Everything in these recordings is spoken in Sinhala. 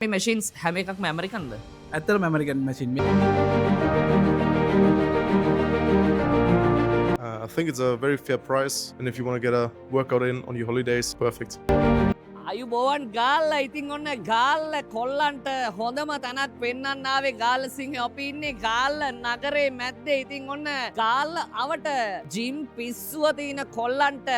මේ මැෂින්ස් හැම එකක්ම ඇමරිකන්ද? ඇත්තටම American machine I think it's a very fair price, and if you want to get a workout in on your holidays, perfect. අයුබෝවන් ගාල්ල ඉතින් ඔන්න ගාල්ල කොල්ලන්ට හොඳම තැනක් පෙන්වන්න ආවේ ගාල්ල සිංහ අපි ඉන්නේ ගාල්ල නගරේ මැද්දේ ඉතින් ඔන්න ගාල්ල අවට ජිම් පිස්සුව තියෙන කොල්ලන්ට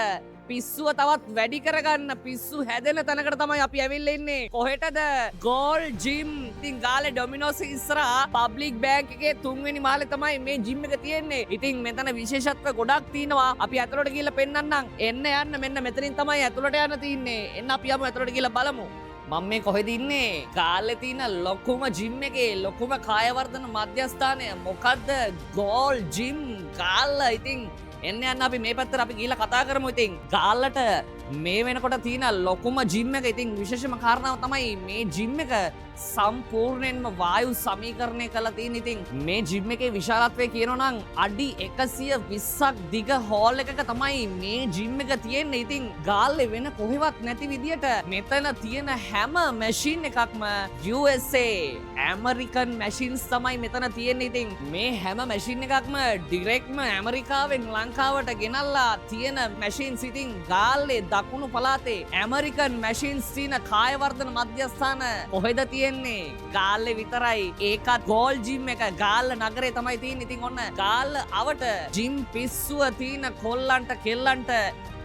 පිස්සුව තවත් වැඩි කරගන්න පිස්සු හැදෙන තැනකට තමයි අපි ඇවිල්ලා ඉන්නේ කොහෙටද ගෝල් ජිම් ඉතින් ගාලේ ඩොමිනෝස් ඉස්සරහා පබ්ලික් බැංක් එකේ තුන්වෙනි මාලේ තමයි මේ ජිම් එක තියෙන්නේ ඉතින් මෙතන විශේෂත්ව ගොඩක් තියෙනවා අපි ඇතුළට ගිහලා පෙන්නන්නම් එන්න යන්න මෙන්න මෙතනින් තමයි ඇතුළට යන්න තියෙන්නේ එන්න අපි යමු ඇතුළට ගිහලා බලමු මම මේ කොහෙද ඉන්නේ ගාල්ලේ තියෙන ලොකුම ජිම් එකේ ලොකුම කායවර්ධන මධ්‍යස්ථානය මොකද්ද ගෝල් ජිම් ගාල්ල ඉතින් එන්න යන්න අපි මේ පැත්තට අපි ගිහිල්ලා කතා කරමු ඉතින් ගාල්ලට මේ වෙනකොට තියෙන ලොකුම ජිම් එක ඉතින් විශේෂම කාරණාව තමයි මේ ජිම් එක සම්පූර්ණයෙන්ම වායු සමීකරණය කරලා තියෙන ඉතින් මේ ජිම් එකේ විශාලත්වය කියනවා නම් අඩි 120ක් දිග හෝල් එකක තමයි මේ ජිම් එක තියෙන්නේ ඉතින් ගාල්ලේ වෙන කොහෙවත් නැති විදියට මෙතන තියෙන හැම මැෂින් එකක්ම USA ඇමරිකන් මැෂින්ස් තමයි මෙතන තියෙන්නේ ඉතින් මේ හැම මැෂින් එකක්ම ඩිරෙක්ට්ම ඇමරිකාවෙන් ලංකාවට ගෙනල්ලා තියෙන මැෂින්ස් ඉතින් ගාල්ලේ දකුණු පළාතේ ඇමරිකන් මැෂින්ස් තියෙන කායවර්ධන මධ්‍යස්ථාන කොහෙද තියෙන්නේ ගාල්ලේ විතරයි ඒකත් ගෝල් ජිම් එක ගාල්ල නගරේ තමයි තියෙන්නේ ඉතින් ඔන්න ගාල්ල අවට ජිම් පිස්සුව තියෙන කොල්ලන්ට කෙල්ලන්ට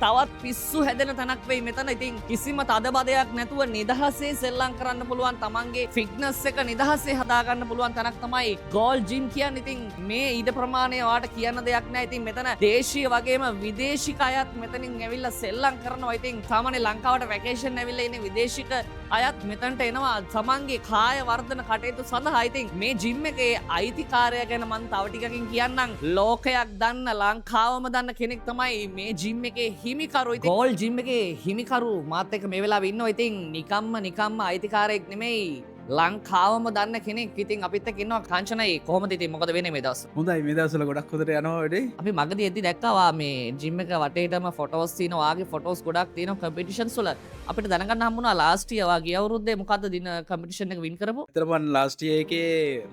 තවත් පිස්සු හැදෙන තැනක් වෙයි මෙතන ඉතින් කිසිම තදබදයක් නැතුව නිදහසේ සෙල්ලම් කරන්න පුළුවන් තමන්ගේ ෆිට්නස් එක නිදහසේ හදාගන්න පුළුවන් තැනක් තමයි ගෝල් ජිම් කියන්නේ ඉතින් මේ ඊට ප්‍රමාණය ඔයාලට කියන්න දෙයක් නැහැ ඉතින් මෙතන දේශීය වගේම විදේශික අයත් මෙතනින් ඇවිල්ලා සෙල්ලම් කරනවා ඉතින් සාමාන්‍ය ලංකාවට වැකේෂන් ඇවිල්ලා ඉන්නේ විදේශික අයත් මෙතනට එනවා තමන්ගේ කාය වර්ධන කටයුතු සඳහා ඉතින් මේ ජිම් එකේ අයිතිකාරය ගැන මම තව ටිකකින් කියන්නම් ලෝකයක් දන්න ලංකාවම දන්න කෙනෙක් තමයි මේ ජිම් එකේ හිමිකරු ඉතින් ගෝල් ජිම් එකේ හිමිකරු මාත් එක්ක මේ වෙලාවේ ඉන්නවා ඉතින් නිකම්ම අයිතිකාරයෙක් නෙමෙයි ලංකාවම දන්න කෙනෙක් ඉතින් අපිත් එක්ක ඉන්නවා කාංචනයි කොහොමද ඉතින් මොකද වෙන්නේ මේ දවස් හොඳයි මේ දවස්වල ගොඩක් හොඳට යනවා වැඩේ අපි මගදී එද්දි දැක්කා මේ ජිම් එක වටේටම ෆොටෝස් තියෙනවා වාගේ ෆොටෝස් ගොඩක් තියෙනවා කම්පිටිෂන්ස් වල අපිට දැනගන්න හම්බුණා ලාස්ට් ඉයර් වාගේ අවුරුද්දේ මොකද්ද දින කම්පිටිෂන් එක වින් කරපු ඇත්තටම ලාස්ට් ඉයර් එකේ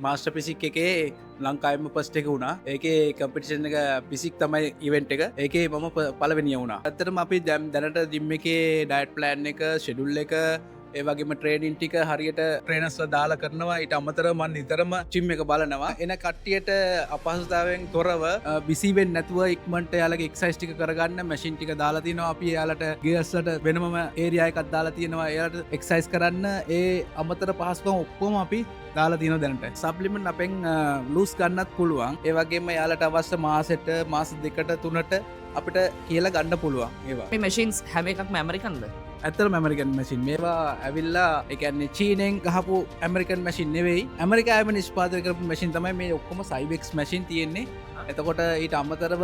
මාස්ටර් ෆිසික් එකේ ලංකාවෙම ෆස්ට් එක වුණා ඒකේ කම්පිටිෂන් එක ෆිසික් තමයි ඉවෙන්ට් එක ඒකේ මම පළවෙනිය වුණා ඇත්තටම අපි දැනට ජිම් එකේ ඩයට් ප්ලෑන් එක ෂෙඩියුල් එක ඒවගේම ට්‍රේනින් ටික හරියට ට්‍රේනර්ස්ලා දාලා කරනවා ඊට අමතරව මම නිතරම ජිම් එක බලනවා එන කට්ටියට අපහසුතාවයෙන් තොරව බිසි වෙන්නේ නැතුව ඉක්මනට යාලගේ එක්සර්සයිස් ටික කරගන්න මැෂින් ටික දාලා තිනවා අපි යාලට ගියර්ස්ලට වෙනමම ඒරියා එකක් දාලා තියෙනවා යාලට එක්සර්සයිස් කරන්න ඒ අමතර පහසුකම් ඔක්කොම අපි දාලා තියෙනවා දැනට සප්ලිමන්ට් අපෙන් ලූස් ගන්නත් පුළුවන් ඒ වගේම යාලට අවශ්‍ය මාසෙට මාස දෙකට තුනට අපිට කියලා ගන්න පුළුවන් ඒවා මේ මැෂින්ස් හැම එකක්ම ඇමරිකන්ද ඇත්තටම ඇමරිකන් මැෂින් මේවා ඇවිල්ලා ඒ කියන්නේ චීනෙන් ගහපු ඇමරිකන් මැෂින් නෙවෙයි ඇමරිකාවෙම නිෂ්පාදනය කරපු මැෂින් තමයි මේ ඔක්කොම සයිබෙක්ස් මැෂින් තියෙන්නේ එතකොට ඊට අමතරව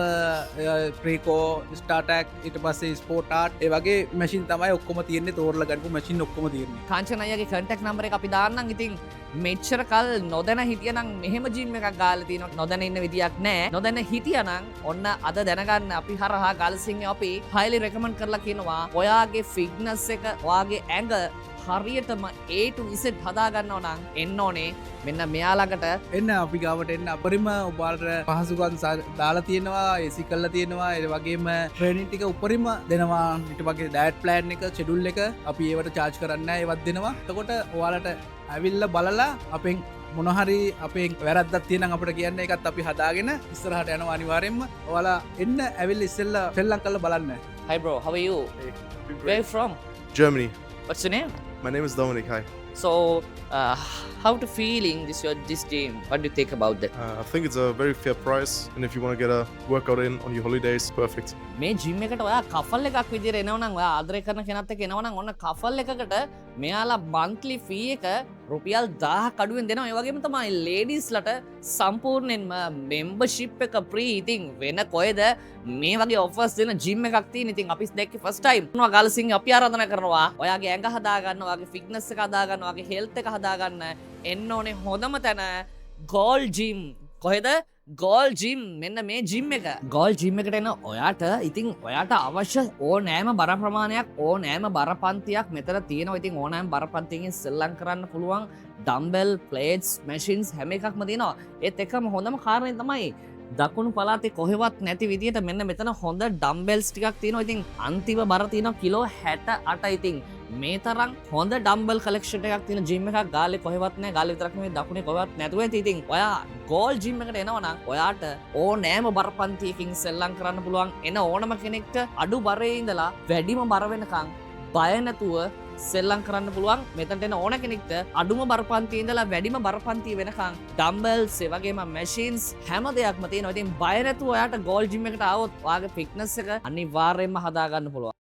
ප්‍රීකෝ ස්ටාටැක් ඊට පස්සේ ස්පෝට් ආර්ට් ඒ වගේ මැෂින් තමයි ඔක්කොම තියෙන්නේ තෝරලා ගන්නපු මැෂින් ඔක්කොම තියෙන්නේ කාංචන අයියාගේ කන්ටැක්ට් නම්බර් එක අපි දාන්නම් ඉතින් මෙච්චර කල් නොදැන හිටියනම් මෙහෙම ජිම් එකක් ගාලා තියෙනවා නොදැන ඉන්න විදියක් නැහැ නොදැන හිටියනම් ඔන්න අද දැනගන්න අපි හරහා ගල්සිංහ අපි highly recommend කරලා කියනවා ඔයාගේ ෆිට්නස් එක ඔයාගේ ඇඟ හරියටම A to Z හදා ගන්නව නම් එන්න ඕනේ මෙන්න මෙයා ළඟට එන්න අපි ගාවට එන්න අපරිම ඔයාලට පහසුකම් දාලා තියෙනවා ඒසි කරලා තියෙනවා ඒ වගේම ට්‍රේනින් ටික උපරිම දෙනවා ඊට වගේ ඩයට් ප්ලෑන් එක ෂෙඩියුල් එක අපි ඒවට charge කරන්නේ නැහැ ඒවත් දෙනවා එතකොට ඔයාලට ඇවිල්ලා බලලා අපෙන් මොනහරි අපේ වැරද්දක් තියෙනම් අපිට කියන්න එකත් අපි හදාගෙන ඉස්සරහට යනවා අනිවාර්යෙන්ම ඔයාලා එන්න ඇවිල්ලා ඉස්සෙල්ලා සෙල්ලම් කරලා බලන්න Hi bro how are you where you from Germany. what's your name My name is Dominic. Hi. so how to feeling this gym what do you think about that I think it's a very fair price, and if you want to get a workout in on your holidays, perfect. මේ ජිම් එකට ඔයා කෆල් එකක් විදිහට එනවනම් ඔයා ආදරය කරන කෙනත් එක්ක එනවනම් ඔන්න කෆල් එකකට මෙයාලා monthly fee එක රුපියල් 1000ක් අඩුවෙන් දෙනවා ඒ වගේම තමයි ලේඩීස්ලට සම්පූර්ණයෙන්ම membership එක free ඉතින් වෙන කොහෙද මේ වගේ offers දෙන ජිම් එකක් තියෙන ඉතින් අපි දැක්කේ first time මොනවා ගාලසිංහ අපි ආරාධනා කරනවා ඔයාගේ ඇඟ හදාගන්න ඔයාගේ fitness එක හදාගන්න ඔයාගේ health එක හදාගන්න එන්න ඕනේ හොඳම තැන ගෝල් ජිම් කොහෙද ගෝල් ජිම් මෙන්න මේ ජිම් එක ගෝල් ජිම් එකට එන ඔයාට ඉතින් ඔයාට අවශ්‍ය ඕනෑම බර ප්‍රමාණයක් ඕනෑම බරපන්තියක් මෙතන තියෙනවා. ඉතින් ඕනෑම බරපන්තියකින් සෙල්ලම් කරන්න පුළුවන් ඩම්බෙල් ප්ලේට්ස් මැෂින්ස් හැම එකක්ම තියෙනවා. ඒත් එකම හොඳම කාරණේ තමයි දකුණු පළාතේ කොහෙවත් නැති විදියට මෙන්න මෙතන හොඳ ඩම්බෙල්ස් ටිකක් තියෙනවා. ඉතින් අන්තිම බර තියෙනවා කිලෝ 68. ඉතින් මේ තරම් හොඳ ඩම්බල් කලෙක්ෂන් එකක් තියෙන ජිම් එකක් ගාල්ලේ කොහෙවත් නැහැ. ගාල්ලේ විතරක් නෙමෙයි දකුණේ කොහෙවත් නැතුව ඇති. ඉතින් ඔයා ගෝල් ජිම් එකට එනවා නම් ඔයාට ඕනෑම බරපන්තියකින් සෙල්ලම් කරන්න පුළුවන්. එන ඕනම කෙනෙක්ට අඩු බරේ ඉඳලා වැඩිම බර වෙනකන් බය නැතුව සෙල්ලම් කරන්න පුළුවන්. මෙතනට එන ඕන කෙනෙක්ට අඩුම බරපන්තියේ ඉඳලා වැඩිම බරපන්තිය වෙනකන් ඩම්බල්ස් ඒ වගේම මැෂින්ස් හැම දෙයක්ම තියෙනවා. ඉතින් බය නැතුව ඔයාට ගෝල් ජිම් එකට ආවොත් ඔයාගේ ෆිට්නස් එක අනිවාර්යයෙන්ම හදා ගන්න පුළුවන්.